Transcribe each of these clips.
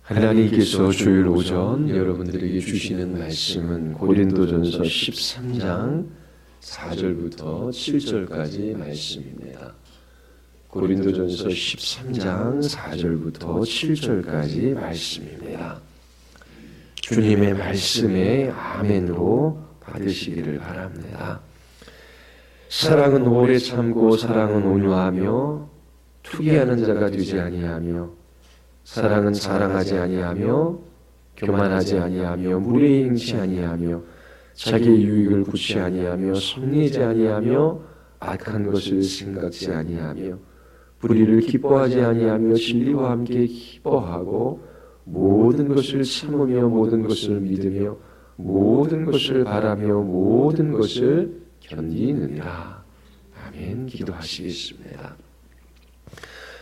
하나님께서 주일 오전 여러분들에게 주시는 말씀은 고린도전서 13장 4절부터 7절까지 말씀입니다. 고린도전서 13장 4절부터 7절까지 말씀입니다. 주님의 말씀에 아멘으로 받으시기를 바랍니다. 사랑은 오래 참고 사랑은 온유하며 투기하는 자가 되지 아니하며 사랑은 자랑하지 아니하며 교만하지 아니하며 무례히 행치 아니하며 자기의 유익을 구치 아니하며 성내지 아니하며 악한 것을 생각지 아니하며 불의를 기뻐하지 아니하며 진리와 함께 기뻐하고 모든 것을 참으며 모든 것을 믿으며 모든 것을 바라며 모든 것을 견디느니라. 아멘. 기도하시겠습니다.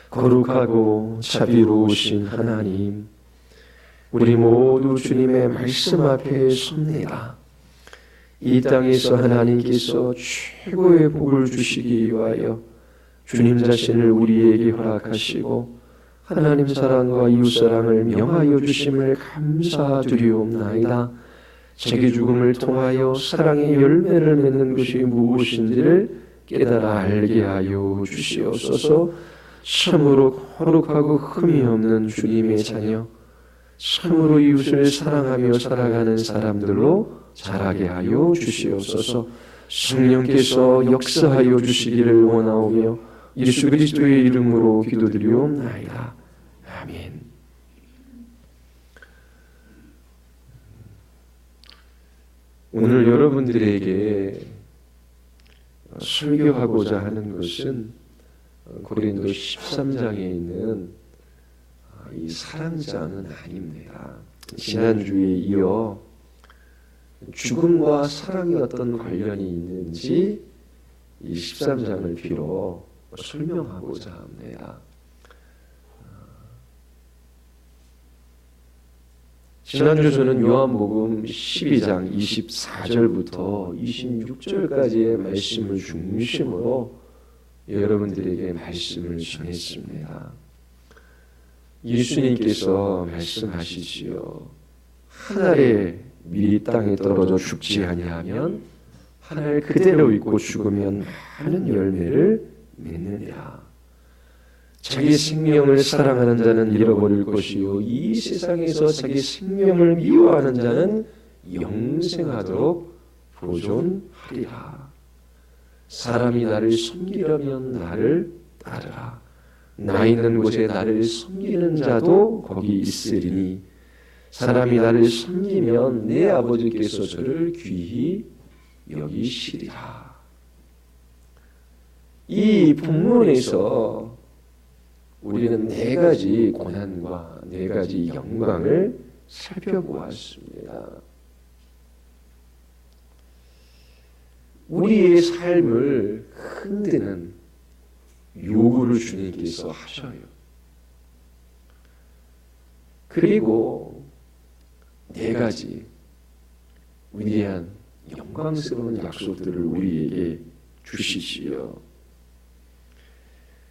거룩하고 자비로우신 하나님, 우리 모두 주님의 말씀 앞에 섭니다. 이 땅에서 하나님께서 최고의 복을 주시기 위하여 주님 자신을 우리에게 허락하시고 하나님 사랑과 이웃 사랑을 명하여 주심을 감사드리옵나이다. 자기 죽음을 통하여 사랑의 열매를 맺는 것이 무엇인지를 깨달아 알게 하여 주시옵소서. 참으로 거룩하고 흠이 없는 주님의 자녀, 참으로 이웃을 사랑하며 살아가는 사람들로 자라게 하여 주시옵소서. 성령께서 역사하여 주시기를 원하오며 예수 그리스도의 이름으로 기도드리옵나이다. 아멘. 오늘 여러분들에게 설교하고자 하는 것은 고린도 13장에 있는 이 사랑장은 아닙니다. 지난주에 이어 죽음과 사랑이 어떤 관련이 있는지 이 13장을 빌어 설명하고자 합니다. 지난주 저는 요한복음 12장 24절부터 26절까지의 말씀을 중심으로 여러분들에게 말씀을 전했습니다. 예수님께서 말씀하시지요. 한 알의 밀이 땅에 떨어져 죽지 아니하면 한 알 그대로 있고 죽으면 많은 열매를 맺느니라. 자기 생명을 사랑하는 자는 잃어버릴 것이요 이 세상에서 자기 생명을 미워하는 자는 영생하도록 보존하리라. 사람이 나를 섬기려면 나를 따르라. 나 있는 곳에 나를 섬기는 자도 거기 있으리니 사람이 나를 섬기면 내 아버지께서 저를 귀히 여기시리라. 이 본문에서 우리는 네 가지 고난과 네 가지 영광을 살펴보았습니다. 우리의 삶을 흔드는 요구를 주님께서 하셔요. 그리고 네 가지 위대한 영광스러운 약속들을 우리에게 주시지요.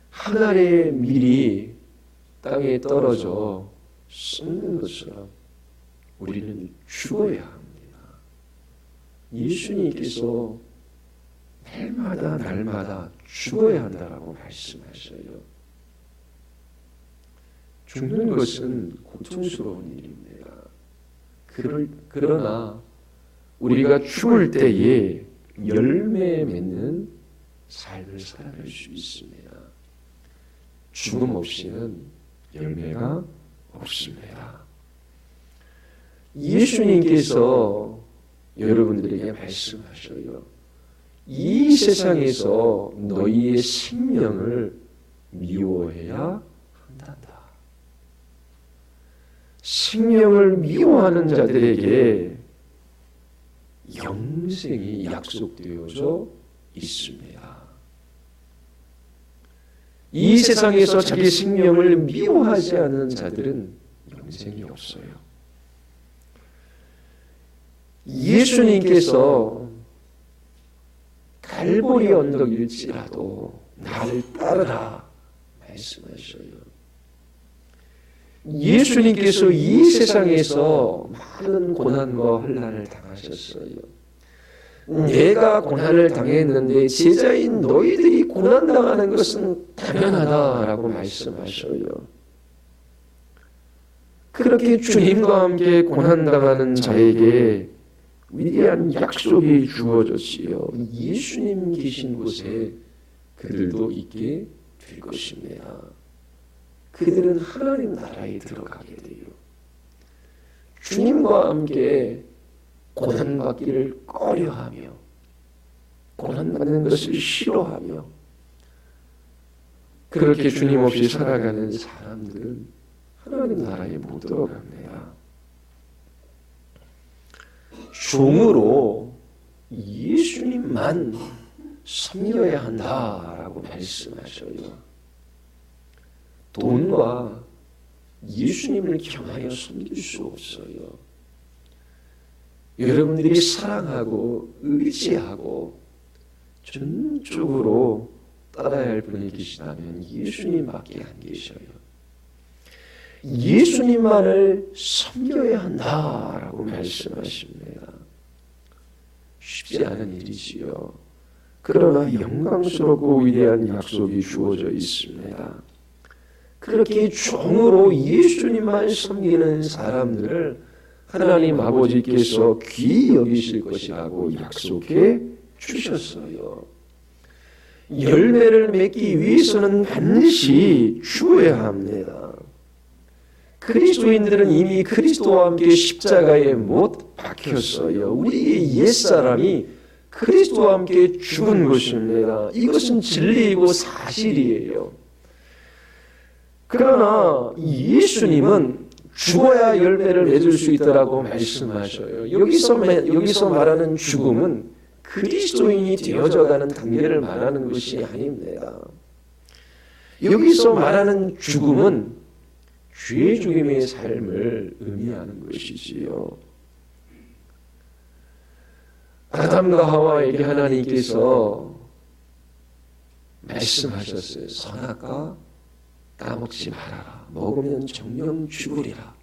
한 알의 밀이 땅에 떨어져 썩는 것처럼 우리는 죽어야 합니다. 예수님께서 날마다 죽어야 한다라고 말씀하셔요. 죽는 것은 고통스러운 일입니다. 그러나 우리가 죽을 때에 열매 맺는 삶을 살아갈 수 있습니다. 죽음 없이는 열매가 없습니다. 예수님께서 여러분들에게 말씀하셔요. 이 세상에서 너희의 생명을 미워해야 한단다. 생명을 미워하는 자들에게 영생이 약속되어져 있습니다. 이 세상에서 자기 생명을 미워하지 않는 자들은 영생이 없어요. 예수님께서 갈보리 언덕일지라도 나를 따르라 말씀하셔요. 예수님께서 이 세상에서 많은 고난과 환난을 당하셨어요. 내가 고난을 당했는데 제자인 너희들이 고난당하는 것은 당연하다라고 말씀하셔요. 그렇게 주님과 함께 고난당하는 자에게 위대한 약속이 주어졌지요. 예수님 계신 곳에 그들도 있게 될 것입니다. 그들은 하나님 나라에 들어가게 돼요. 주님과 함께 고난받기를 꺼려하며 고난받는 것을 싫어하며 그렇게 주님 없이 살아가는 사람들은 하나님 나라에 못 들어갑니다. 종으로 예수님만 섬겨야 한다라고 말씀하셔요. 돈과 예수님을 겸하여 섬길 수 없어요. 여러분들이 사랑하고 의지하고 전적으로 따라야 할 분이 계시다면 예수님밖에 안 계셔요. 예수님만을 섬겨야 한다라고 말씀하십니다. 쉽지 않은 일이지요. 그러나 영광스럽고 위대한 약속이 주어져 있습니다. 그렇게 종으로 예수님만 섬기는 사람들을 하나님 아버지께서 귀히 여기실 것이라고 약속해 주셨어요. 열매를 맺기 위해서는 반드시 죽어야 합니다. 그리스도인들은 이미 그리스도와 함께 십자가에 못 박혔어요. 우리의 옛사람이 그리스도와 함께 죽은 것입니다. 이것은 진리이고 사실이에요. 그러나 예수님은 죽어야 열매를 맺을 수 있다라고 말씀하셔요. 여기서 말하는 죽음은 그리스도인이 되어져가는 단계를 말하는 것이 아닙니다. 여기서 말하는 죽음은 죄 죽임의 삶을 의미하는 것이지요. 아담과 하와에게 하나님께서 말씀하셨어요. 선악과 까먹지 말아라. 먹으면 정령 죽으리라.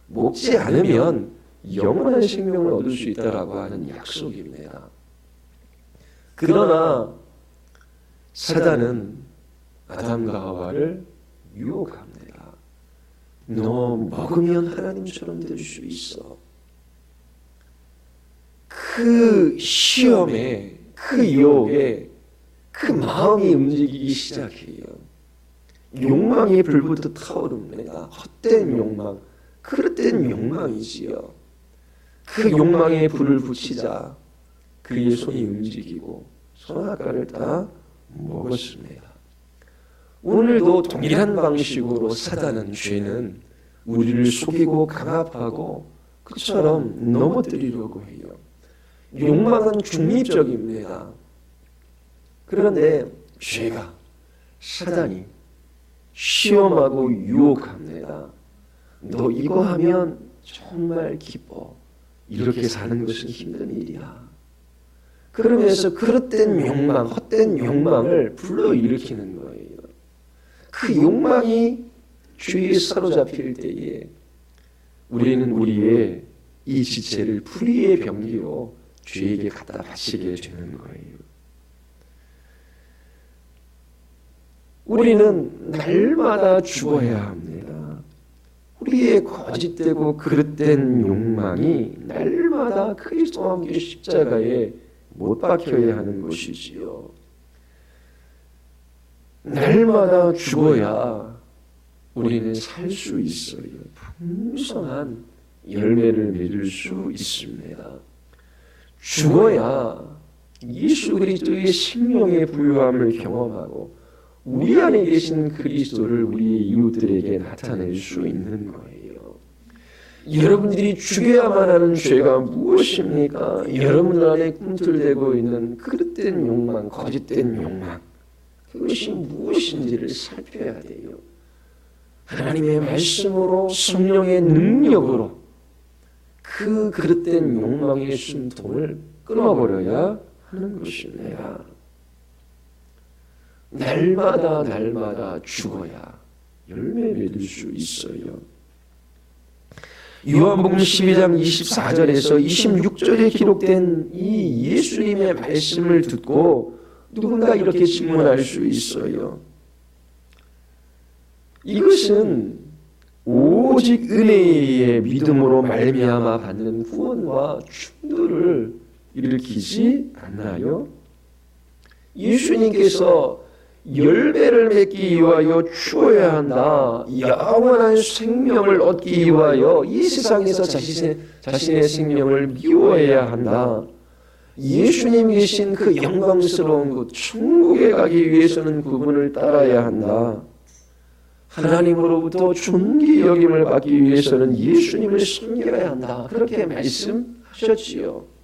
먹지 않으면 영원한 생명을 얻을 수 있다라고 하는 약속입니다. 그러나 사단은 아담과 하와를 유혹합니다. 너 먹으면 하나님처럼 될 수 있어. 그 시험에, 그 유혹에 그 마음이 움직이기 시작해요. 욕망이 불부터 타오릅니다. 헛된 욕망, 그릇된 욕망이지요. 그 욕망에 불을 붙이자 그의 손이 움직이고 선악과를 다 먹었습니다. 오늘도 동일한 방식으로 사단은, 죄는 우리를 속이고 강압하고 그처럼 넘어뜨리려고 해요. 욕망은 중립적입니다. 그런데 죄가, 사단이 시험하고 유혹합니다. 너 이거 하면 정말 기뻐. 이렇게 사는 것은 힘든 일이야. 그러면서 그릇된 욕망, 헛된 욕망을 불러일으키는 거예요. 그 욕망이 죄에 사로잡힐 때에 우리는 우리의 이 지체를 불의의 병기로 죄에게 갖다 바치게 되는 거예요. 우리는 날마다 죽어야 합니다. 우리의 거짓되고 그릇된 욕망이 날마다 그리스도와 함께 십자가에 못 박혀야 하는 것이지요. 날마다 죽어야 우리는 살 수 있어요. 풍성한 열매를 맺을 수 있습니다. 죽어야 예수 그리스도의 생명의 부유함을 경험하고 우리 안에 계신 그리스도를 우리 이웃들에게 나타낼 수 있는 거예요. 여러분들이 죽여야만 하는 죄가 무엇입니까? 여러분들 안에 꿈틀대고 있는 그릇된 욕망, 거짓된 욕망, 그것이 무엇인지를 살펴야 돼요. 하나님의 말씀으로, 성령의 능력으로 그 그릇된 욕망의 숨통을 끊어버려야 하는 것입니다. 날마다 죽어야 열매 맺을 수 있어요. 요한복음 12장 24절에서 26절에 기록된 이 예수님의 말씀을 듣고 누군가 이렇게 질문할 수 있어요. 이것은 오직 은혜의 믿음으로 말미암아 받는 구원과 충돌을 일으키지 않나요? 예수님께서 열매를 맺기 위하여 죽어야 한다, 영원한 생명을 얻기 위하여 이 세상에서 자신의 생명을 미워해야 한다, 예수님 계신 그 영광스러운 곳 천국에 가기 위해서는 그분을 따라야 한다, 하나님으로부터 존귀 여김을 받기 위해서는 예수님을 섬겨야 한다, 그렇게 말씀하셨지요.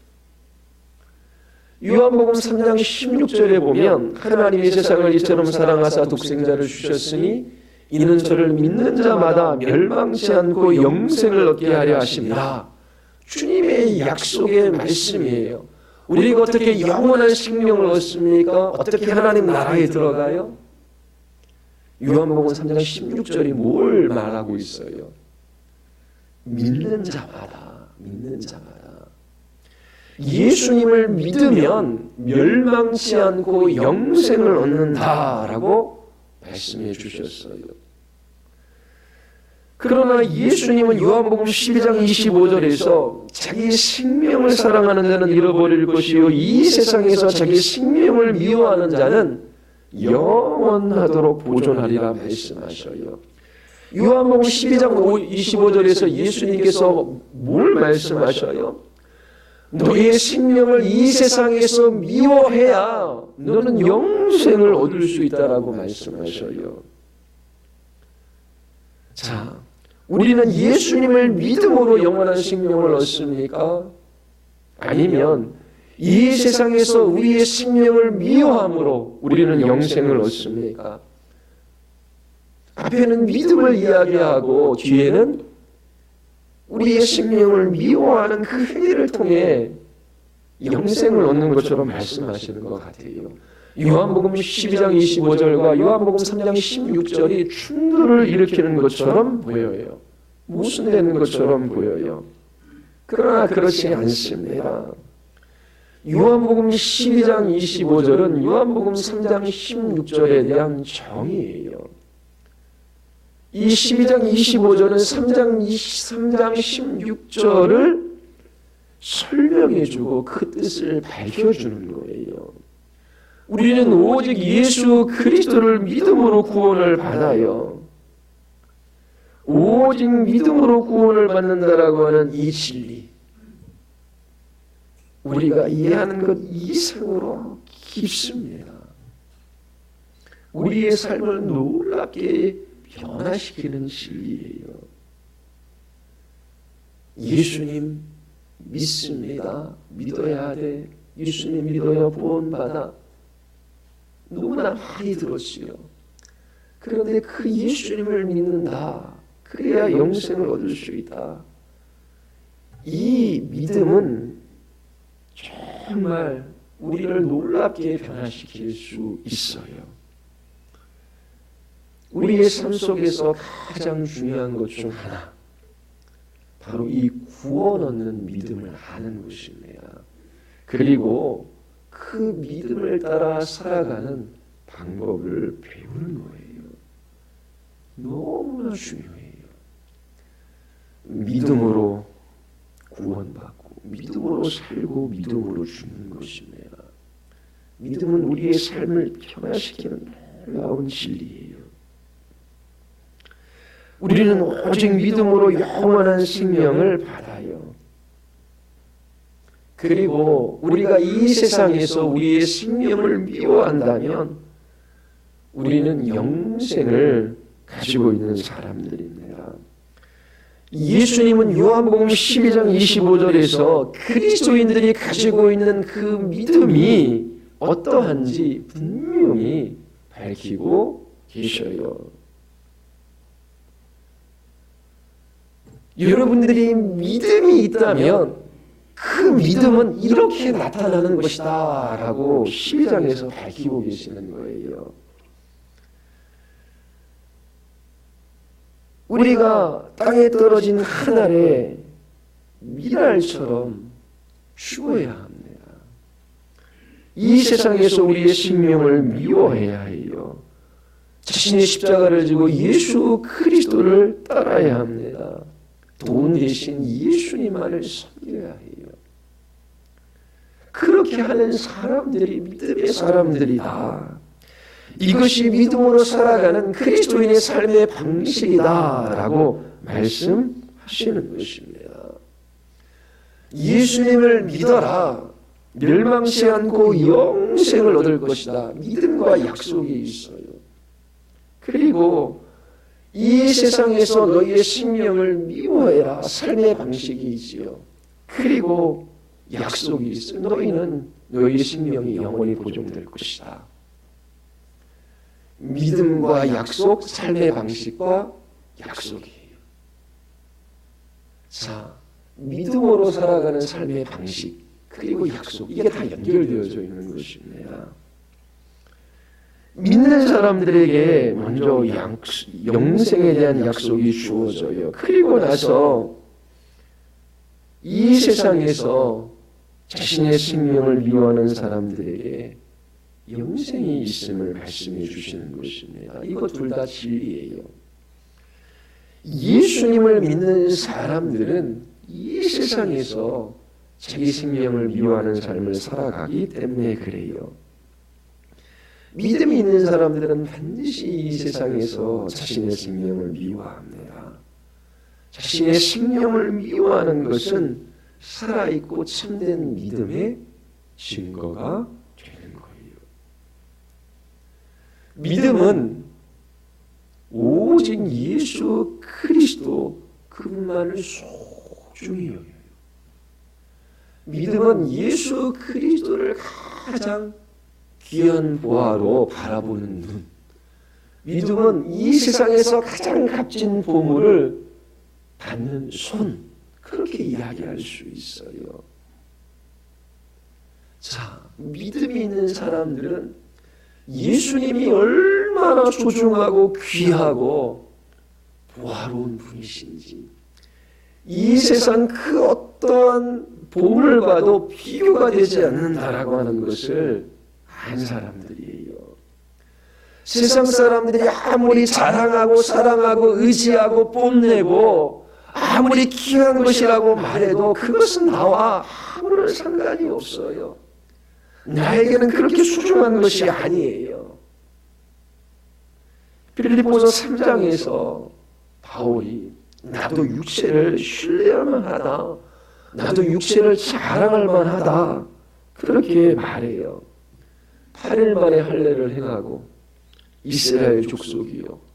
요한복음 3장 16절에 보면 하나님이 세상을 이처럼 사랑하사 독생자를 주셨으니 이는 저를 믿는 자마다 멸망치 않고 영생을 얻게 하려 하심이라. 주님의 약속의 말씀이에요. 우리가 어떻게 영원한 생명을 얻습니까? 어떻게 하나님 나라에 들어가요? 요한복음 3장 16절이 뭘 말하고 있어요? 믿는 자마다, 믿는 자마다. 예수님을 믿으면 멸망치 않고 영생을 얻는다라고 말씀해 주셨어요. 그러나 예수님은 요한복음 12장 25절에서 자기 생명을 사랑하는 자는 잃어버릴 것이요 이 세상에서 자기 생명을 미워하는 자는 영원하도록 보존하리라 말씀하셔요. 요한복음 12장 25절에서 예수님께서 뭘 말씀하셔요? 너의 생명을 이 세상에서 미워해야 너는 영생을 얻을 수 있다라고 말씀하셔요. 자, 우리는 예수님을 믿음으로 영원한 생명을 얻습니까? 아니면 이 세상에서 우리의 생명을 미워함으로 우리는 영생을 얻습니까? 앞에는 믿음을 이야기하고 뒤에는 우리의 생명을 미워하는 그 행위를 통해 영생을 얻는 것처럼 말씀하시는 것 같아요. 요한복음 12장 25절과 요한복음 3장 16절이 충돌을 일으키는 것처럼 보여요. 모순되는 것처럼 보여요. 그러나 그렇지 않습니다. 요한복음 12장 25절은 요한복음 3장 16절에 대한 정의예요. 이 12장 25절은 3장 16절을 설명해주고 그 뜻을 밝혀주는 거예요. 우리는 오직 예수 그리스도를 믿음으로 구원을 받아요. 오직 믿음으로 구원을 받는다라고 하는 이 진리, 우리가 이해하는 것 이상으로 깊습니다. 우리의 삶을 놀랍게 변화시키는 진리예요. 예수님 믿습니다. 믿어야 돼. 예수님 믿어야 구원받아. 너무나 많이 들었어요. 그런데 그 예수님을 믿는다. 그래야 영생을 얻을 수 있다. 이 믿음은 정말 우리를 놀랍게 변화시킬 수 있어요. 우리의 삶 속에서 가장 중요한 것 중 하나, 바로 이 구원 얻는 믿음을 아는 것입니다. 그리고 그 믿음을 따라 살아가는 방법을 배우는 거예요. 너무나 중요해요. 믿음으로 구원받고 믿음으로 살고 믿음으로 죽는 것입니다. 믿음은 우리의 삶을 변화시키는 놀라운 진리예요. 우리는 오직 믿음으로 영원한 생명을 받아요. 그리고 우리가 이 세상에서 우리의 생명을 미워한다면 우리는 영생을 가지고 있는 사람들입니다. 예수님은 요한복음 12장 25절에서 그리스도인들이 가지고 있는 그 믿음이 어떠한지 분명히 밝히고 계셔요. 여러분들이 믿음이 있다면 그 믿음은 이렇게 나타나는 것이다 라고 12장에서 밝히고 계시는 거예요. 우리가 땅에 떨어진 한 알의 밀알처럼 죽어야 합니다. 이 세상에서 우리의 생명을 미워해야 해요. 자신의 십자가를 지고 예수 그리스도를 따라야 합니다. 돈 대신 예수님만을 섬겨야 해요. 그렇게 하는 사람들이 믿음의 사람들이다. 이것이 믿음으로 살아가는 그리스도인의 삶의 방식이다라고 말씀하시는 것입니다. 예수님을 믿어라. 멸망치 않고 영생을 얻을 것이다. 믿음과 약속이 있어요. 그리고 이 세상에서 너희의 생명을 미워해라. 삶의 방식이지요. 그리고 약속이 있어요. 너희는 너희의 생명이 영원히 보존될 것이다. 믿음과 약속, 삶의 방식과 약속이에요. 자, 믿음으로 살아가는 삶의 방식, 그리고 약속, 이게 다 연결되어져 있는 것입니다. 믿는 사람들에게 먼저 영생에 대한 약속이 주어져요. 그리고 나서 이 세상에서 자신의 생명을 미워하는 사람들에게 영생이 있음을 말씀해 주시는 것입니다. 이거 둘 다 진리예요. 예수님을 믿는 사람들은 이 세상에서 자기 생명을 미워하는 삶을 살아가기 때문에 그래요. 믿음이 있는 사람들은 반드시 이 세상에서 자신의 생명을 미워합니다. 자신의 생명을 미워하는 것은 살아있고 참된 믿음의 증거가 되는 거예요. 믿음은 오직 예수 그리스도 그분만을 소중히 여겨요. 믿음은 예수 그리스도를 가장 귀한 보화로 바라보는 눈. 믿음은 이 세상에서 가장 값진 보물을 받는 손. 그렇게 이야기할 수 있어요. 자, 믿음이 있는 사람들은 예수님이 얼마나 소중하고 귀하고 보화로운 분이신지 이 세상 그 어떠한 보물과도 비교가 되지 않는다라고 하는 것을 안 사람들이에요. 세상 사람들이 아무리 자랑하고 사랑하고 의지하고 뽐내고 아무리 귀한 것이라고 말해도 그것은 나와 아무런 상관이 없어요. 나에게는 그렇게 소중한 것이 아니에요. 빌립보서 3장에서 바울이 나도 육체를 신뢰할 만하다. 나도 육체를 자랑할 만하다. 그렇게 말해요. 8일 만에 할례를 행하고 이스라엘 족속이요.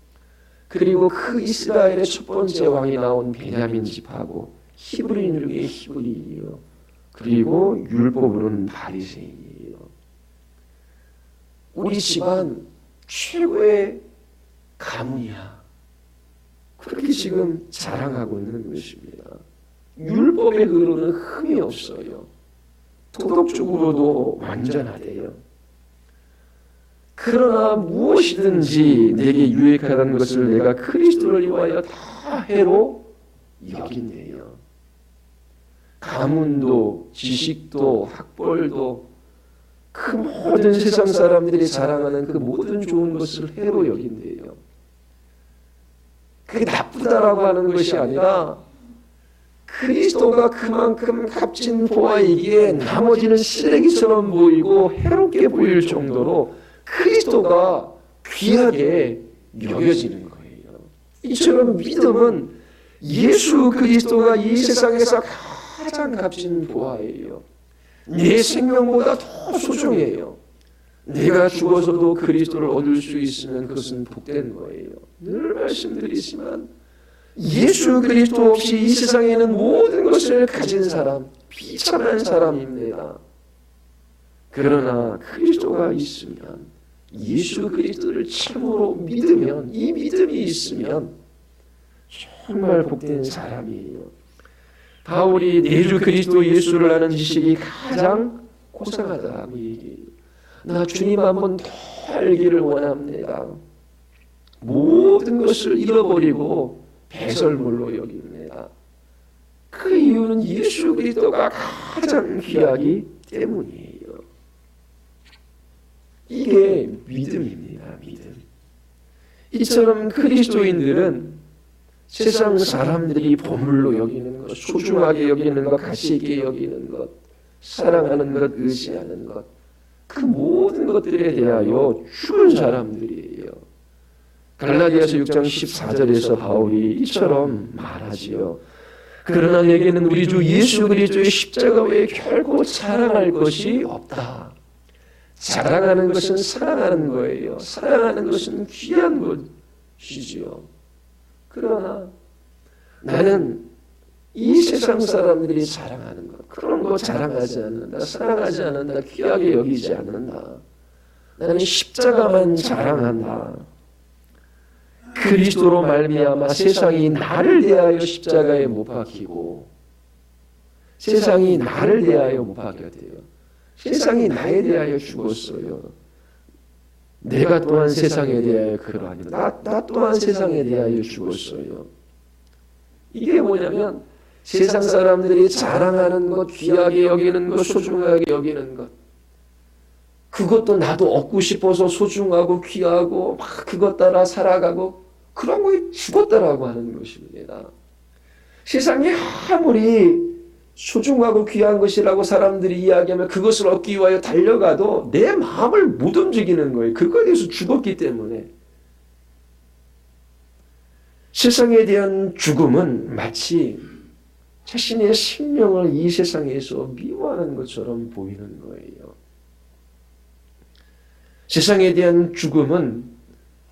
그리고 그 이스라엘의 첫 번째 왕이 나온 베냐민 집하고 히브리인 중에 히브리인이요. 그리고 율법으로는 바리새인이에요. 우리 집안 최고의 가문이야. 그렇게 지금 자랑하고 있는 것입니다. 율법의 의로는 흠이 없어요. 도덕적으로도 완전하대요. 그러나 무엇이든지 내게 유익하다는 것을 내가 그리스도를 위하여 다 해로 여긴대요. 가문도 지식도 학벌도 그 모든 세상 사람들이 자랑하는 그 모든 좋은 것을 해로 여긴대요. 그게 나쁘다라고 하는 것이 아니라 그리스도가 그만큼 값진 보화이기에 나머지는 쓰레기처럼 보이고 해롭게 보일 정도로 그리스도가 귀하게 여겨지는 거예요. 이처럼 믿음은 예수 그리스도가 이 세상에서 가장 값진 보화예요. 내 생명보다 더 소중해요. 내가 죽어서도 그리스도를 얻을 수 있으면 그것은 복된 거예요. 늘 말씀드리지만 예수 그리스도 없이 이 세상에는 모든 것을 가진 사람, 비참한 사람입니다. 그러나 그리스도가 있으면, 예수 그리스도를 참으로 믿으면, 이 믿음이 있으면 정말 복된 사람이에요. 바울이 내주 그리스도 예수를 아는 지식이 가장 고상하다고 얘기해요. 나 주님 한번 더 알기를 원합니다. 모든 것을 잃어버리고 배설물로 여깁니다. 그 이유는 예수 그리스도가 가장 귀하기 때문이에요. 이게 믿음입니다. 믿음. 이처럼 그리스도인들은 세상 사람들이 보물로 여기는 것, 소중하게 여기는 것, 가치 있게 여기는 것, 사랑하는 것, 의지하는 것, 그 모든 것들에 대하여 죽은 사람들이에요. 갈라디아서 6장 14절에서 바울이 이처럼 말하지요. 그러나 내게는 우리 주 예수 그리스도의 십자가 외에 결코 자랑할 것이 없다. 자랑하는 것은 사랑하는 거예요. 사랑하는 것은 귀한 것이지요. 그러나 나는 이 세상 사람들이 자랑하는 것, 그런 거 자랑하지 않는다. 사랑하지 않는다. 귀하게 여기지 않는다. 나는 십자가만 자랑한다. 그리스도로 말미암아 세상이 나를 대하여 십자가에 못 박히고, 세상이 나를 대하여 못 박혔대요. 세상이 나에 대하여 죽었어요. 내가 또한 세상에 대하여 그러하니 나 또한 세상에 대하여 죽었어요. 이게 뭐냐면 세상 사람들이 자랑하는 것, 귀하게 여기는 것, 소중하게 여기는 것, 그것도 나도 얻고 싶어서 소중하고 귀하고 막 그것 따라 살아가고 그런 거에 죽었다라고 하는 것입니다. 세상이 아무리 소중하고 귀한 것이라고 사람들이 이야기하면 그것을 얻기 위하여 달려가도 내 마음을 못 움직이는 거예요. 그거에 대해서 죽었기 때문에. 세상에 대한 죽음은 마치 자신의 생명을 이 세상에서 미워하는 것처럼 보이는 거예요. 세상에 대한 죽음은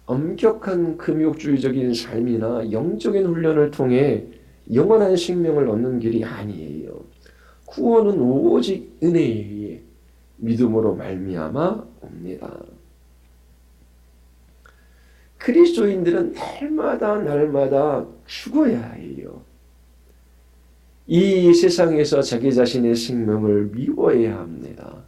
엄격한 금욕주의적인 삶이나 영적인 훈련을 통해 영원한 생명을 얻는 길이 아니에요. 구원은 오직 은혜에 의해 믿음으로 말미암아 옵니다. 그리스도인들은 날마다 죽어야 해요. 이 세상에서 자기 자신의 생명을 미워해야 합니다.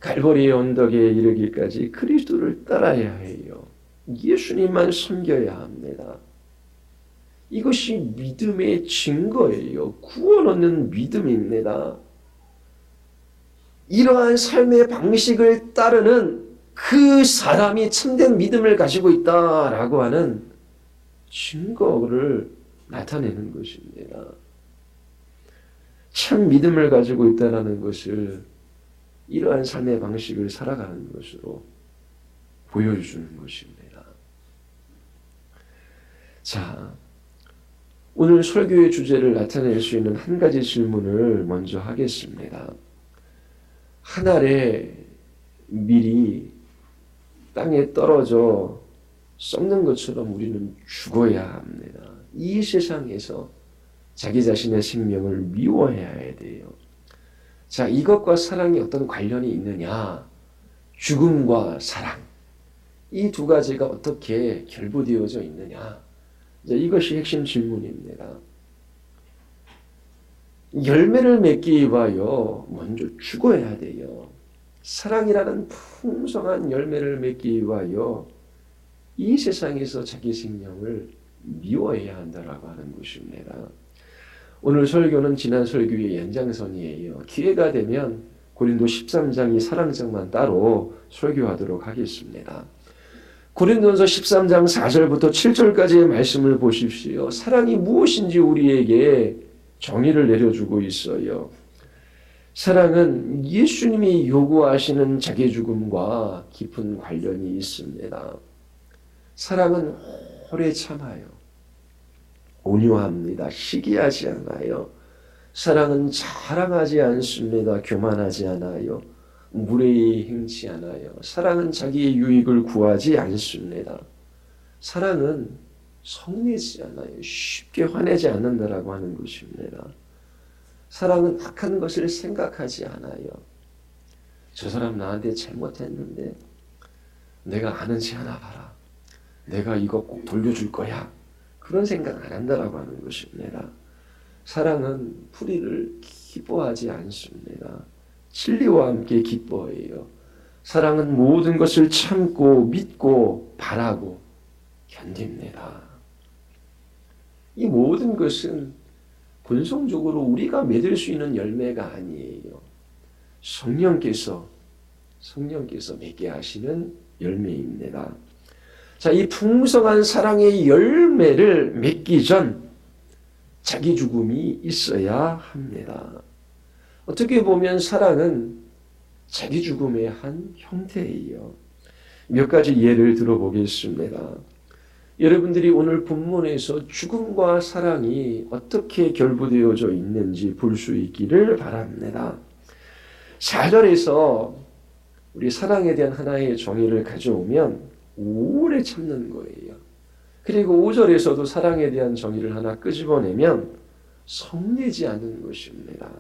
갈보리 언덕에 이르기까지 그리스도를 따라야 해요. 예수님만 섬겨야 합니다. 이것이 믿음의 증거예요. 구원 얻는 믿음입니다. 이러한 삶의 방식을 따르는 그 사람이 참된 믿음을 가지고 있다라고 하는 증거를 나타내는 것입니다. 참 믿음을 가지고 있다는 것을 이러한 삶의 방식을 살아가는 것으로 보여주는 것입니다. 자, 오늘 설교의 주제를 나타낼 수 있는 한 가지 질문을 먼저 하겠습니다. 한 알의 밀이 땅에 떨어져 썩는 것처럼 우리는 죽어야 합니다. 이 세상에서 자기 자신의 생명을 미워해야 돼요. 자, 이것과 사랑이 어떤 관련이 있느냐? 죽음과 사랑. 이 두 가지가 어떻게 결부되어져 있느냐? 이것이 핵심 질문입니다. 열매를 맺기 위하여 먼저 죽어야 돼요. 사랑이라는 풍성한 열매를 맺기 위하여 이 세상에서 자기 생명을 미워해야 한다라고 하는 것입니다. 오늘 설교는 지난 설교의 연장선이에요. 기회가 되면 고린도 13장이 사랑장만 따로 설교하도록 하겠습니다. 고린도전서 13장 4절부터 7절까지의 말씀을 보십시오. 사랑이 무엇인지 우리에게 정의를 내려주고 있어요. 사랑은 예수님이 요구하시는 자기 죽음과 깊은 관련이 있습니다. 사랑은 오래 참아요. 온유합니다. 시기하지 않아요. 사랑은 자랑하지 않습니다. 교만하지 않아요. 무례히 행치 않아요. 사랑은 자기의 유익을 구하지 않습니다. 사랑은 성내지 않아요. 쉽게 화내지 않는다라고 하는 것입니다. 사랑은 악한 것을 생각하지 않아요. 저 사람 나한테 잘못했는데 내가 아는지 하나 봐라. 내가 이거 꼭 돌려줄 거야. 그런 생각 안 한다라고 하는 것입니다. 사랑은 불의를 기뻐하지 않습니다. 진리와 함께 기뻐해요. 사랑은 모든 것을 참고 믿고 바라고 견딥니다. 이 모든 것은 본성적으로 우리가 맺을 수 있는 열매가 아니에요. 성령께서 맺게 하시는 열매입니다. 자, 이 풍성한 사랑의 열매를 맺기 전 자기 죽음이 있어야 합니다. 어떻게 보면 사랑은 자기 죽음의 한 형태예요. 몇 가지 예를 들어보겠습니다. 여러분들이 오늘 본문에서 죽음과 사랑이 어떻게 결부되어져 있는지 볼 수 있기를 바랍니다. 4절에서 우리 사랑에 대한 하나의 정의를 가져오면 오래 참는 거예요. 그리고 5절에서도 사랑에 대한 정의를 하나 끄집어내면 성내지 않는 것입니다.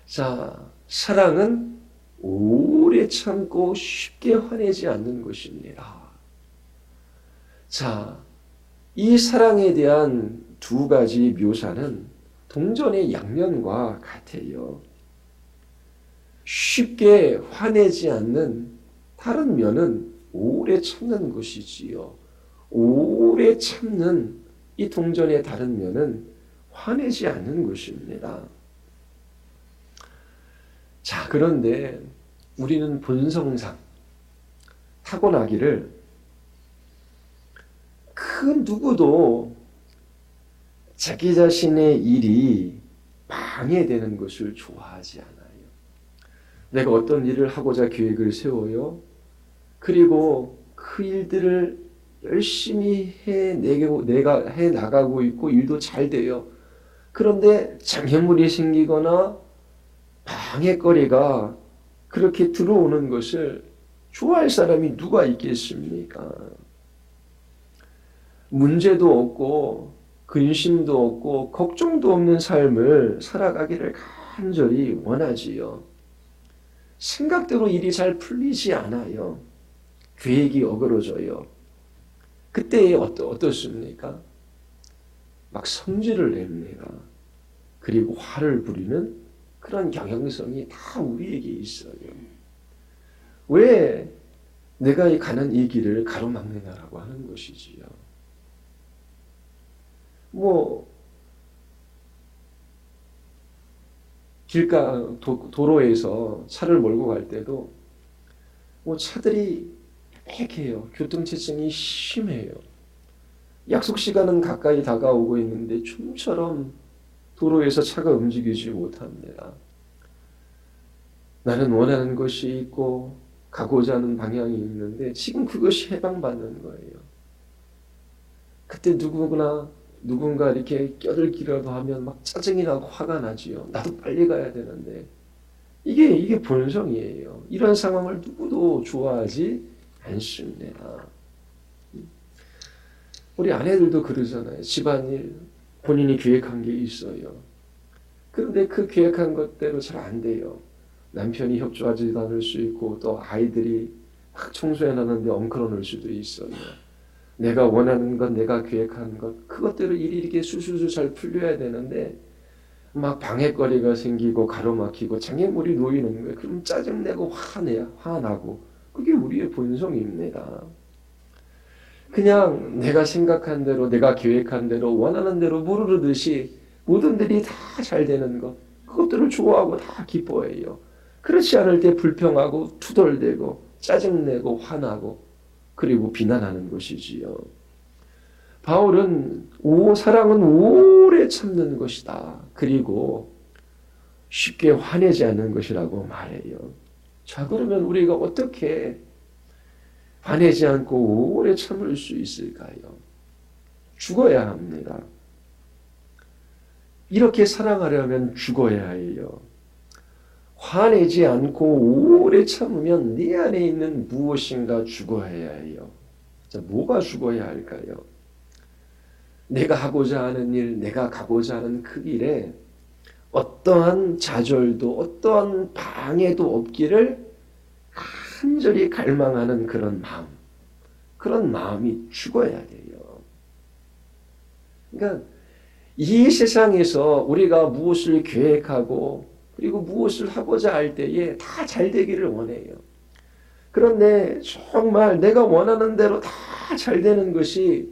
자, 사랑은 오래 참고 쉽게 화내지 않는 것입니다. 자, 이 사랑에 대한 두 가지 묘사는 동전의 양면과 같아요. 쉽게 화내지 않는 다른 면은 오래 참는 것이지요. 오래 참는 이 동전의 다른 면은 화내지 않는 것입니다. 자, 그런데 우리는 본성상 타고나기를 그 누구도 자기 자신의 일이 방해되는 것을 좋아하지 않아요. 내가 어떤 일을 하고자 계획을 세워요. 그리고 그 일들을 열심히 내가 해나가고 있고 일도 잘 돼요. 그런데 장애물이 생기거나 방해거리가 그렇게 들어오는 것을 좋아할 사람이 누가 있겠습니까? 문제도 없고 근심도 없고 걱정도 없는 삶을 살아가기를 간절히 원하지요. 생각대로 일이 잘 풀리지 않아요. 계획이 어그러져요. 그때 어떻습니까? 막 성질을 냅니다. 그리고 화를 부리는 그런 경향성이 다 우리에게 있어요. 왜 내가 가는 이 길을 가로막느냐라고 하는 것이지요. 도로에서 차를 몰고 갈 때도 차들이 빽빽해요. 교통체증이 심해요. 약속 시간은 가까이 다가오고 있는데 좀처럼 도로에서 차가 움직이지 못합니다. 나는 원하는 것이 있고 가고자 하는 방향이 있는데 지금 그것이 해방받는 거예요. 그때 누군가 이렇게 껴들기라도 하면 막 짜증이 나고 화가 나지요. 나도 빨리 가야 되는데 이게 본성이에요. 이런 상황을 누구도 좋아하지 않습니다. 우리 아내들도 그러잖아요. 집안일 본인이 계획한 게 있어요. 그런데 그 계획한 것대로 잘 안 돼요. 남편이 협조하지도 않을 수 있고 또 아이들이 막 청소해 놨는데 엉클어놓을 수도 있어요. 내가 원하는 것, 내가 계획한 것, 그것대로 일이 이렇게 술술술 잘 풀려야 되는데 막 방해거리가 생기고 가로막히고 장애물이 놓이는 거예요. 그럼 짜증내고 화나고 그게 우리의 본성입니다. 그냥 내가 생각한 대로 내가 계획한 대로 원하는 대로 무르르듯이 모든 일이 다 잘 되는 것, 그것들을 좋아하고 다 기뻐해요. 그렇지 않을 때 불평하고 투덜대고 짜증내고 화나고 그리고 비난하는 것이지요. 바울은 사랑은 오래 참는 것이다. 그리고 쉽게 화내지 않는 것이라고 말해요. 자, 그러면 우리가 어떻게 화내지 않고 오래 참을 수 있을까요? 죽어야 합니다. 이렇게 사랑하려면 죽어야 해요. 화내지 않고 오래 참으면 네 안에 있는 무엇인가 죽어야 해요. 자, 뭐가 죽어야 할까요? 내가 하고자 하는 일, 내가 가고자 하는 그 길에 어떠한 좌절도 어떠한 방해도 없기를 간절히 갈망하는 그런 마음이 죽어야 돼요. 그러니까 이 세상에서 우리가 무엇을 계획하고 그리고 무엇을 하고자 할 때에 다 잘 되기를 원해요. 그런데 정말 내가 원하는 대로 다 잘 되는 것이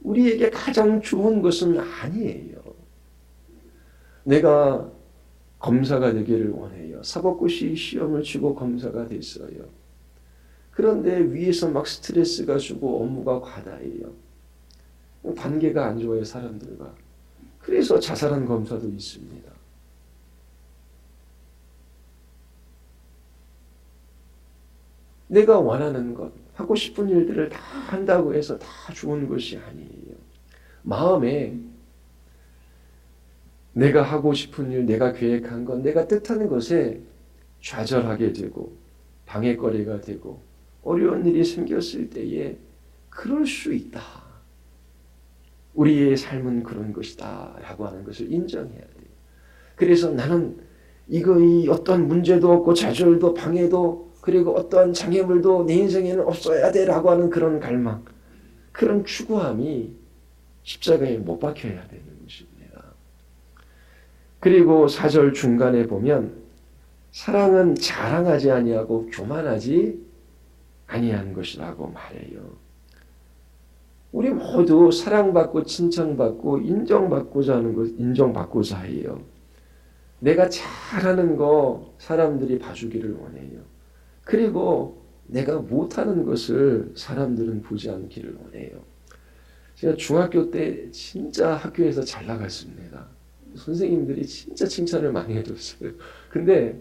우리에게 가장 좋은 것은 아니에요. 내가 검사가 되기를 원해요. 사법고시 시험을 치고 검사가 됐어요. 그런데 위에서 막 스트레스가 주고 업무가 과다해요. 관계가 안 좋아요, 사람들과. 그래서 자살한 검사도 있습니다. 내가 원하는 것, 하고 싶은 일들을 다 한다고 해서 다 좋은 것이 아니에요. 마음에 내가 하고 싶은 일, 내가 계획한 것, 내가 뜻하는 것에 좌절하게 되고 방해거리가 되고 어려운 일이 생겼을 때에 그럴 수 있다. 우리의 삶은 그런 것이다 라고 하는 것을 인정해야 돼요. 그래서 나는 이 어떤 문제도 없고 좌절도 방해도 그리고 어떠한 장애물도 내 인생에는 없어야 돼 라고 하는 그런 갈망, 그런 추구함이 십자가에 못 박혀야 되는 것입니다. 그리고 4절 중간에 보면 사랑은 자랑하지 아니하고 교만하지 아니한 것이라고 말해요. 우리 모두 사랑받고 칭찬받고 인정받고자 하는 것, 인정받고자 해요. 내가 잘하는 거 사람들이 봐주기를 원해요. 그리고 내가 못하는 것을 사람들은 보지 않기를 원해요. 제가 중학교 때 진짜 학교에서 잘 나갔습니다. 선생님들이 진짜 칭찬을 많이 해줬어요. 근데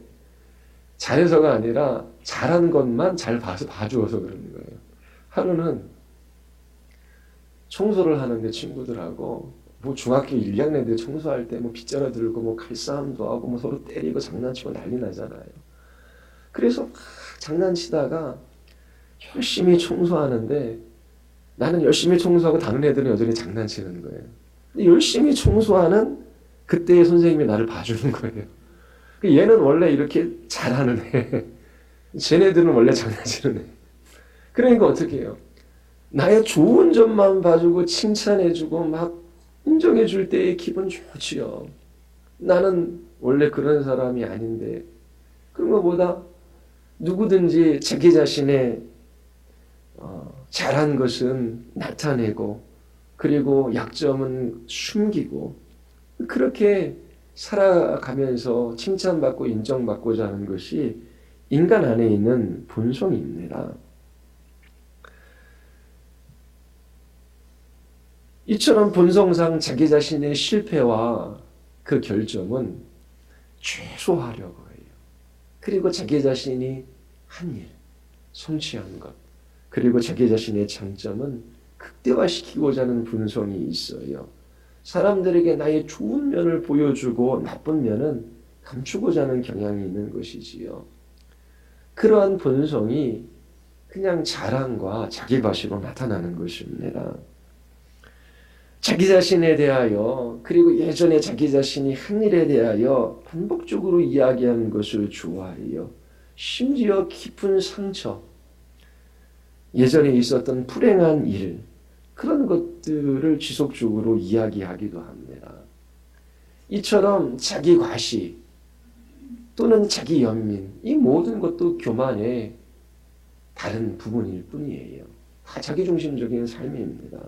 잘해서가 아니라 잘한 것만 잘 봐주어서 그러는 거예요. 하루는 청소를 하는데 친구들하고 뭐 중학교 1, 2학년 때 청소할 때 뭐 빗자루 들고 뭐 칼싸움도 하고 뭐 서로 때리고 장난치고 난리 나잖아요. 그래서 막 장난치다가 열심히 청소하는데 나는 열심히 청소하고 다른 애들은 여전히 장난치는 거예요. 근데 열심히 청소하는 그때의 선생님이 나를 봐주는 거예요. 얘는 원래 이렇게 잘하는 애, 쟤네들은 원래 장난치는 애. 그러니까 어떻게 해요? 나의 좋은 점만 봐주고 칭찬해주고 막 인정해줄 때의 기분 좋지요. 나는 원래 그런 사람이 아닌데 그런 것보다 누구든지 자기 자신의 잘한 것은 나타내고 그리고 약점은 숨기고 그렇게 살아가면서 칭찬받고 인정받고자 하는 것이 인간 안에 있는 본성입니다. 이처럼 본성상 자기 자신의 실패와 그 결점은 최소화하려고 해요. 그리고 자기 자신이 한 일, 성취한 것, 그리고 자기 자신의 장점은 극대화시키고자 하는 본성이 있어요. 사람들에게 나의 좋은 면을 보여주고 나쁜 면은 감추고자 하는 경향이 있는 것이지요. 그러한 본성이 그냥 자랑과 자기 과시로 나타나는 것입니다. 자기 자신에 대하여 그리고 예전에 자기 자신이 한 일에 대하여 반복적으로 이야기하는 것을 좋아해요. 심지어 깊은 상처, 예전에 있었던 불행한 일, 그런 것들을 지속적으로 이야기하기도 합니다. 이처럼 자기 과시 또는 자기 연민, 이 모든 것도 교만의 다른 부분일 뿐이에요. 다 자기중심적인 삶입니다.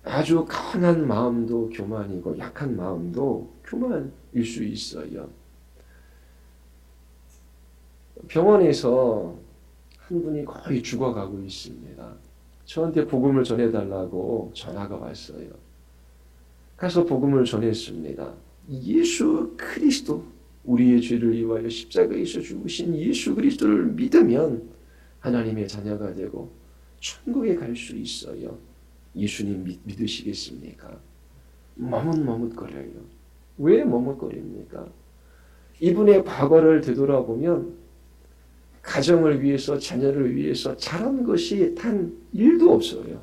아주 강한 마음도 교만이고 약한 마음도 교만일 수 있어요. 병원에서 한 분이 거의 죽어가고 있습니다. 저한테 복음을 전해달라고 전화가 왔어요. 가서 복음을 전했습니다. 예수 그리스도, 우리의 죄를 위하여 십자가에서 죽으신 예수 그리스도를 믿으면 하나님의 자녀가 되고 천국에 갈 수 있어요. 예수님 믿으시겠습니까? 머뭇머뭇거려요. 왜 머뭇거립니까? 이분의 과거를 되돌아보면 가정을 위해서 자녀를 위해서 잘한 것이 단 1도 없어요.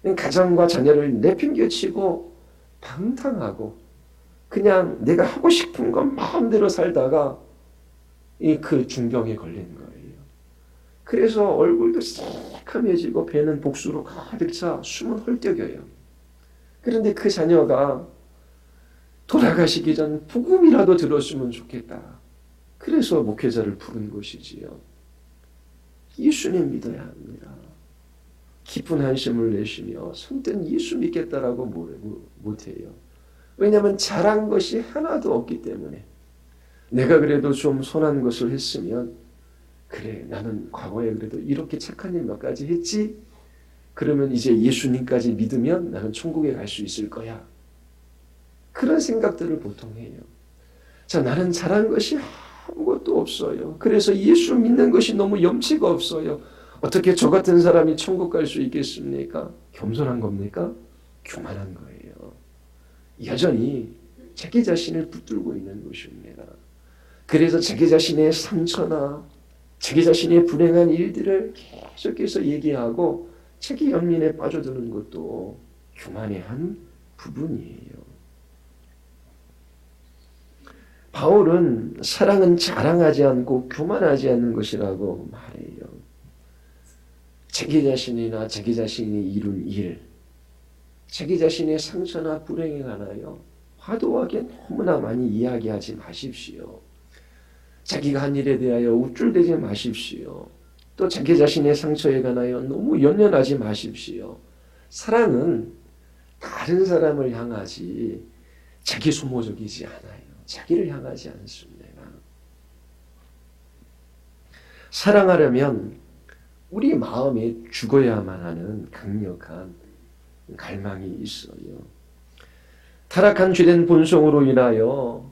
가정과 자녀를 내팽개치고 방탕하고 그냥 내가 하고 싶은 건 마음대로 살다가 그 중병에 걸린 거예요. 그래서 얼굴도 새카매지고 배는 복수로 가득 차 숨은 헐떡여요. 그런데 그 자녀가 돌아가시기 전 복음이라도 들었으면 좋겠다. 그래서 목회자를 부른 것이지요. 예수님 믿어야 합니다. 깊은 한숨을 내쉬며 선뜻 예수 믿겠다라고 못해요. 왜냐하면 잘한 것이 하나도 없기 때문에. 내가 그래도 좀 선한 것을 했으면 그래 나는 과거에 그래도 이렇게 착한 일 몇 가지 했지. 그러면 이제 예수님까지 믿으면 나는 천국에 갈 수 있을 거야. 그런 생각들을 보통 해요. 자, 나는 잘한 것이 아무것도 없어요. 그래서 예수 믿는 것이 너무 염치가 없어요. 어떻게 저 같은 사람이 천국 갈 수 있겠습니까? 겸손한 겁니까? 교만한 거예요. 여전히 자기 자신을 붙들고 있는 것입니다. 그래서 자기 자신의 상처나 자기 자신의 불행한 일들을 계속해서 얘기하고 자기 연민에 빠져드는 것도 교만의 한 부분이에요. 바울은 사랑은 자랑하지 않고 교만하지 않는 것이라고 말해요. 자기 자신이나 자기 자신이 이룬 일, 자기 자신의 상처나 불행에 관하여 화도하게 너무나 많이 이야기하지 마십시오. 자기가 한 일에 대하여 우쭐대지 마십시오. 또 자기 자신의 상처에 관하여 너무 연연하지 마십시오. 사랑은 다른 사람을 향하지 자기 소모적이지 않아요. 자기를 향하지 않습니다. 사랑하려면 우리 마음에 죽어야만 하는 강력한 갈망이 있어요. 타락한 죄된 본성으로 인하여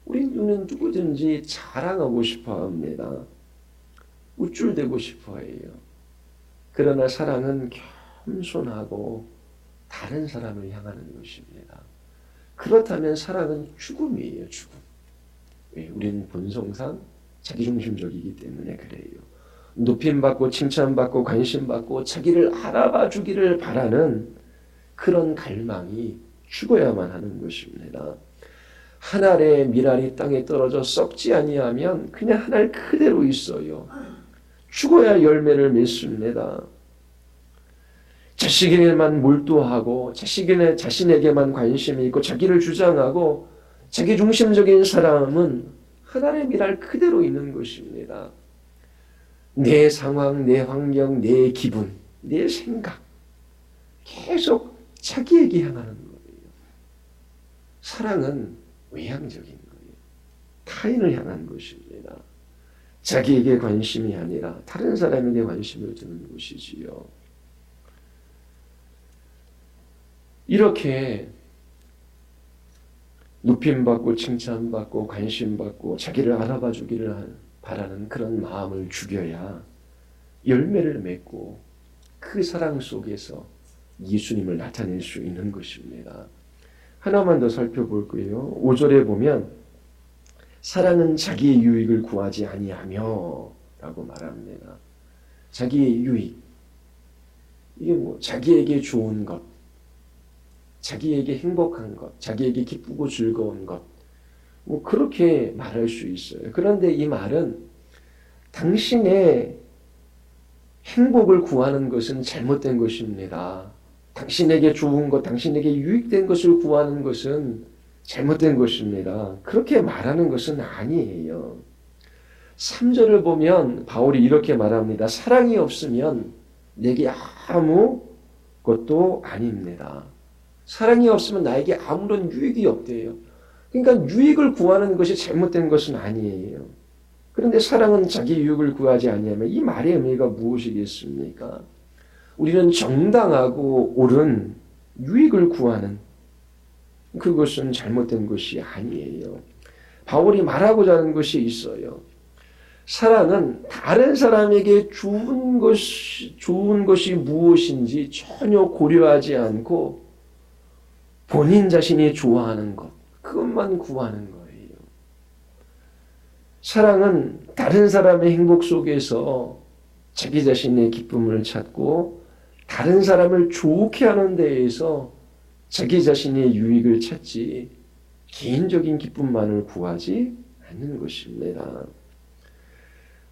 우리 눈은 누구든지 자랑하고 싶어 합니다. 우쭐대고 싶어 해요. 그러나 사랑은 겸손하고 다른 사람을 향하는 것입니다. 그렇다면 사랑은 죽음이에요. 죽음. 왜? 우리는 본성상 자기중심적이기 때문에 그래요. 높임받고 칭찬받고 관심받고 자기를 알아봐 주기를 바라는 그런 갈망이 죽어야만 하는 것입니다. 한 알의 밀알이 땅에 떨어져 썩지 아니하면 그냥 한 알 그대로 있어요. 죽어야 열매를 맺습니다. 자식에게만 몰두하고 자신에게만 관심이 있고 자기를 주장하고 자기 중심적인 사람은 한 알의 밀알 그대로 있는 것입니다. 내 상황, 내 환경, 내 기분, 내 생각 계속 자기에게 향하는 거예요. 사랑은 외향적인 거예요. 타인을 향한 것입니다. 자기에게 관심이 아니라 다른 사람에게 관심을 두는 것이지요. 이렇게 높임받고 칭찬받고 관심받고 자기를 알아봐 주기를 바라는 그런 마음을 죽여야 열매를 맺고 그 사랑 속에서 예수님을 나타낼 수 있는 것입니다. 하나만 더 살펴볼게요. 5절에 보면 사랑은 자기의 유익을 구하지 아니하며 라고 말합니다. 자기의 유익, 이게 자기에게 좋은 것, 자기에게 행복한 것, 자기에게 기쁘고 즐거운 것, 그렇게 말할 수 있어요. 그런데 이 말은 당신의 행복을 구하는 것은 잘못된 것입니다. 당신에게 좋은 것, 당신에게 유익된 것을 구하는 것은 잘못된 것입니다. 그렇게 말하는 것은 아니에요. 3절을 보면 바울이 이렇게 말합니다. 사랑이 없으면 내게 아무것도 아닙니다. 사랑이 없으면 나에게 아무런 유익이 없대요. 그러니까 유익을 구하는 것이 잘못된 것은 아니에요. 그런데 사랑은 자기 유익을 구하지 아니하면 이 말의 의미가 무엇이겠습니까? 우리는 정당하고 옳은 유익을 구하는 그것은 잘못된 것이 아니에요. 바울이 말하고자 하는 것이 있어요. 사랑은 다른 사람에게 좋은 것이 무엇인지 전혀 고려하지 않고 본인 자신이 좋아하는 것, 그것만 구하는 거예요. 사랑은 다른 사람의 행복 속에서 자기 자신의 기쁨을 찾고 다른 사람을 좋게 하는 데에서 자기 자신의 유익을 찾지 개인적인 기쁨만을 구하지 않는 것입니다.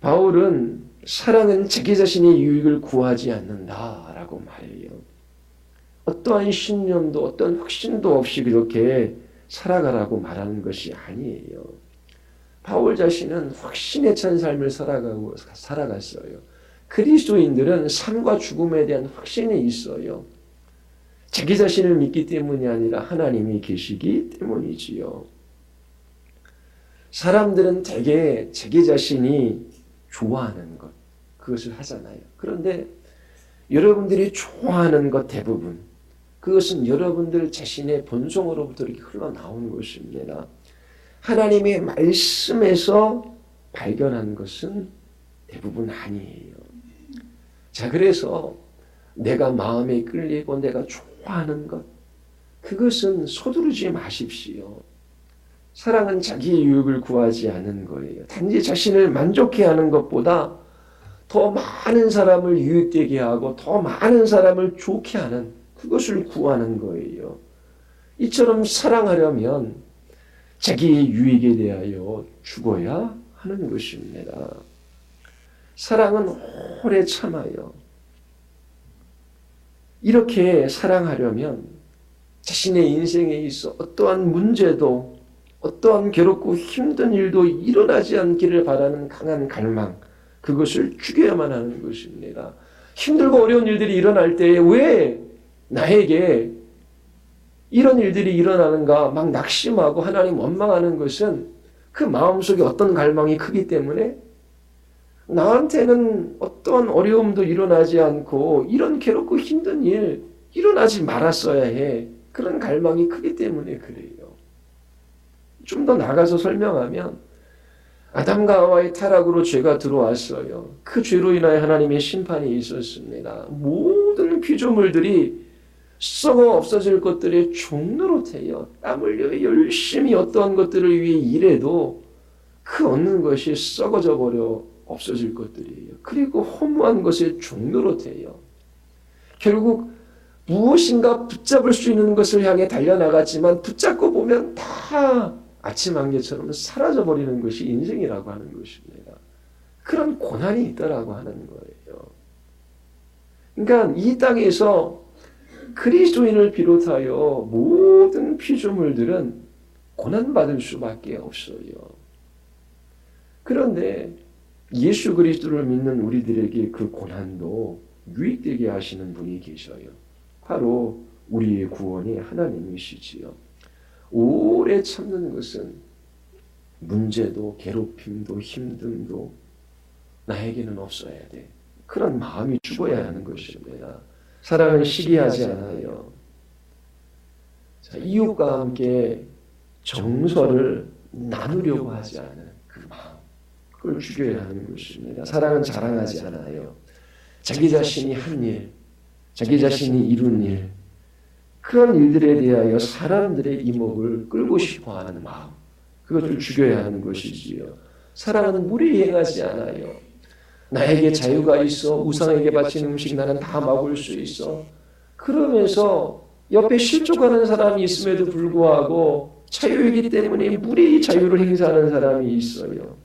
바울은 사랑은 자기 자신의 유익을 구하지 않는다라고 말해요. 어떠한 신념도 어떤 확신도 없이 그렇게 살아가라고 말하는 것이 아니에요. 바울 자신은 확신에 찬 삶을 살아갔어요. 그리스도인들은 삶과 죽음에 대한 확신이 있어요. 자기 자신을 믿기 때문이 아니라 하나님이 계시기 때문이지요. 사람들은 대개 자기 자신이 좋아하는 것, 그것을 하잖아요. 그런데 여러분들이 좋아하는 것 대부분, 그것은 여러분들 자신의 본성으로부터 이렇게 흘러나오는 것입니다. 하나님의 말씀에서 발견한 것은 대부분 아니에요. 자, 그래서 내가 마음에 끌리고 내가 좋아하는 것, 그것은 서두르지 마십시오. 사랑은 자기의 유익을 구하지 않은 거예요. 단지 자신을 만족해 하는 것보다 더 많은 사람을 유익되게 하고 더 많은 사람을 좋게 하는 그것을 구하는 거예요. 이처럼 사랑하려면 자기의 유익에 대하여 죽어야 하는 것입니다. 사랑은 오래 참아요. 이렇게 사랑하려면 자신의 인생에 있어 어떠한 문제도 어떠한 괴롭고 힘든 일도 일어나지 않기를 바라는 강한 갈망, 그것을 죽여야만 하는 것입니다. 힘들고 어려운 일들이 일어날 때에 왜 나에게 이런 일들이 일어나는가 막 낙심하고 하나님 원망하는 것은 그 마음속에 어떤 갈망이 크기 때문에 나한테는 어떤 어려움도 일어나지 않고 이런 괴롭고 힘든 일 일어나지 말았어야 해. 그런 갈망이 크기 때문에 그래요. 좀 더 나가서 설명하면 아담과 하와의 타락으로 죄가 들어왔어요. 그 죄로 인하여 하나님의 심판이 있었습니다. 모든 피조물들이 썩어 없어질 것들의 종노릇해요. 땀 흘려 열심히 어떠한 것들을 위해 일해도 그 얻는 것이 썩어져 버려 없어질 것들이에요. 그리고 허무한 것에 종노릇해요. 결국 무엇인가 붙잡을 수 있는 것을 향해 달려나갔지만 붙잡고 보면 다 아침 안개처럼 사라져버리는 것이 인생이라고 하는 것입니다. 그런 고난이 있다라고 하는 거예요. 그러니까 이 땅에서 그리스도인을 비롯하여 모든 피조물들은 고난받을 수밖에 없어요. 그런데 예수 그리스도를 믿는 우리들에게 그 고난도 유익되게 하시는 분이 계셔요. 바로 우리의 구원이 하나님이시지요. 오래 참는 것은 문제도 괴롭힘도 힘듦도 나에게는 없어야 돼. 그런 마음이 죽어야 하는 것입니다. 사랑은 시기하지 않아요. 자, 이웃과 함께 정서를 나누려고 하지 않은 그 마음, 그걸 죽여야 하는 것입니다. 사랑은 자랑하지 않아요. 자기 자신이 한 일, 자기 자신이 이룬 일, 그런 일들에 대하여 사람들의 이목을 끌고 싶어하는 마음, 그것을 죽여야 하는 것이지요. 사랑은 무리히 행하지 않아요. 나에게 자유가 있어 우상에게 바친 음식 나는 다 먹을 수 있어. 그러면서 옆에 실족하는 사람이 있음에도 불구하고 자유이기 때문에 무리히 자유를 행사하는 사람이 있어요.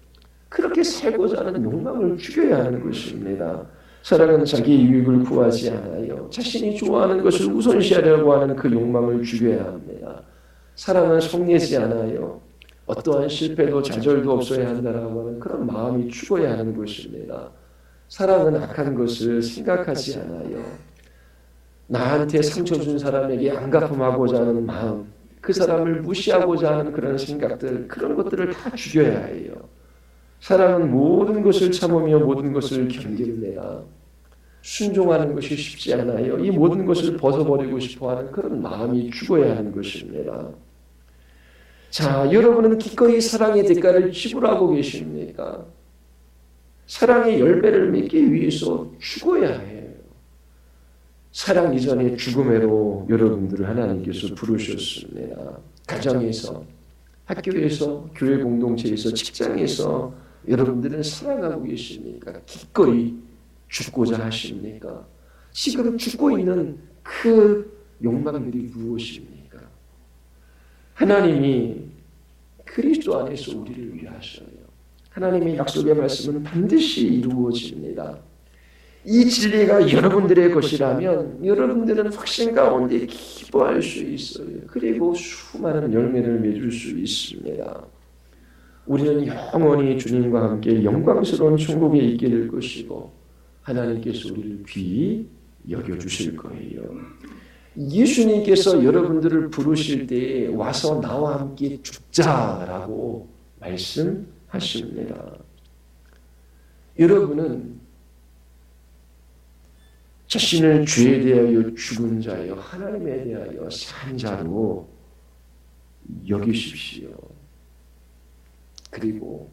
그렇게 살고자 하는 욕망을 죽여야 하는 것입니다. 사랑은 자기 유익을 구하지 않아요. 자신이 좋아하는 것을 우선시하려고 하는 그 욕망을 죽여야 합니다. 사랑은 성내지 않아요. 어떠한 실패도 좌절도 없어야 한다라고 하는 그런 마음이 죽어야 하는 것입니다. 사랑은 악한 것을 생각하지 않아요. 나한테 상처 준 사람에게 안갚음하고자 하는 마음, 그 사람을 무시하고자 하는 그런 생각들, 그런 것들을 다 죽여야 해요. 사랑은 모든 것을 참으며 모든 것을 견딥니다. 순종하는 것이 쉽지 않아요. 이 모든 것을 벗어버리고 싶어하는 그런 마음이 죽어야 하는 것입니다. 자, 여러분은 기꺼이 사랑의 대가를 지불하고 계십니까? 사랑의 열매를 맺기 위해서 죽어야 해요. 사랑 이전에 죽음으로 여러분들을 하나님께서 부르셨습니다. 가정에서, 학교에서, 교회 공동체에서, 직장에서 여러분들은 사랑하고 계십니까? 기꺼이 죽고자 하십니까? 지금 죽고 있는 그 욕망들이 무엇입니까? 하나님이 그리스도 안에서 우리를 위하셔요. 하나님의 약속의 말씀은 반드시 이루어집니다. 이 진리가 여러분들의 것이라면 여러분들은 확신 가운데 기뻐할 수 있어요. 그리고 수많은 열매를 맺을 수 있습니다. 우리는 영원히 주님과 함께 영광스러운 천국에 있게 될 것이고 하나님께서 우리를 귀히 여겨주실 거예요. 예수님께서 여러분들을 부르실 때 와서 나와 함께 죽자라고 말씀하십니다. 여러분은 자신을 죄에 대하여 죽은 자여 하나님에 대하여 산 자로 여기십시오. 그리고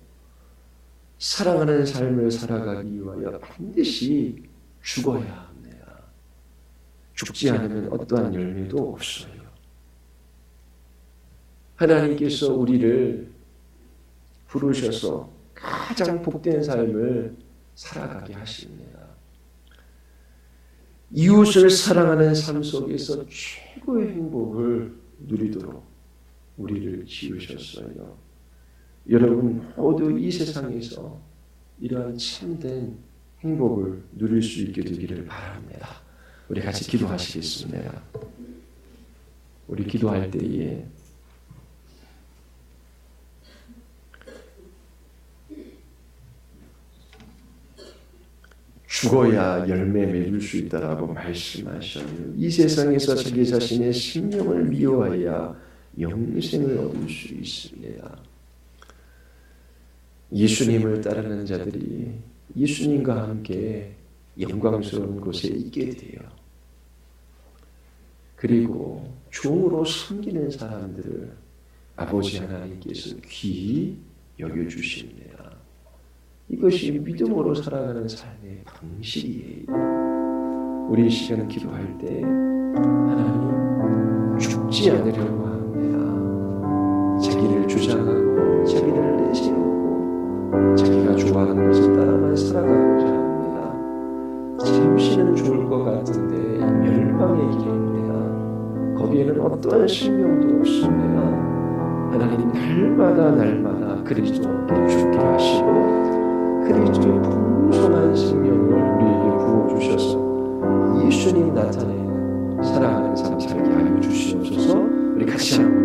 사랑하는 삶을 살아가기 위하여 반드시 죽어야 합니다. 죽지 않으면 어떠한 열매도 없어요. 하나님께서 우리를 부르셔서 가장 복된 삶을 살아가게 하십니다. 이웃을 사랑하는 삶 속에서 최고의 행복을 누리도록 우리를 지으셨어요. 여러분 모두 이 세상에서 이러한 참된 행복을 누릴 수 있게 되기를 바랍니다. 우리 같이 기도하시겠습니다. 우리 기도할 때에 죽어야 열매 맺을 수 있다라고 말씀하셨네요. 이 세상에서 자기 자신의 생명을 미워하여 영생을 얻을 수 있습니다. 예수님을 따르는 자들이 예수님과 함께 영광스러운 곳에 있게 돼요. 그리고 종으로 섬기는 사람들을 아버지 하나님께서 귀히 여겨주십니다. 이것이 믿음으로 살아가는 삶의 방식이에요. 우리 이 시간 기도할 때 하나님 죽지 않으려고 합니다. 자기를 주장하고 자기를 내세우고 자기가 좋아하는 것을 따라만 살아가고자 합니다. 잠시는 좋을 것 같은데 멸망의 길입니다. 거기에는 어떠한 생명도 없습니다. 하나님 날마다 그리스도께 죽게 하시고 그리스도의 풍성한 생명을 우리에게 부어주셔서 예수님 나타내는 사랑하는 삶 살게 하여 주시옵소서. 우리 같이 한번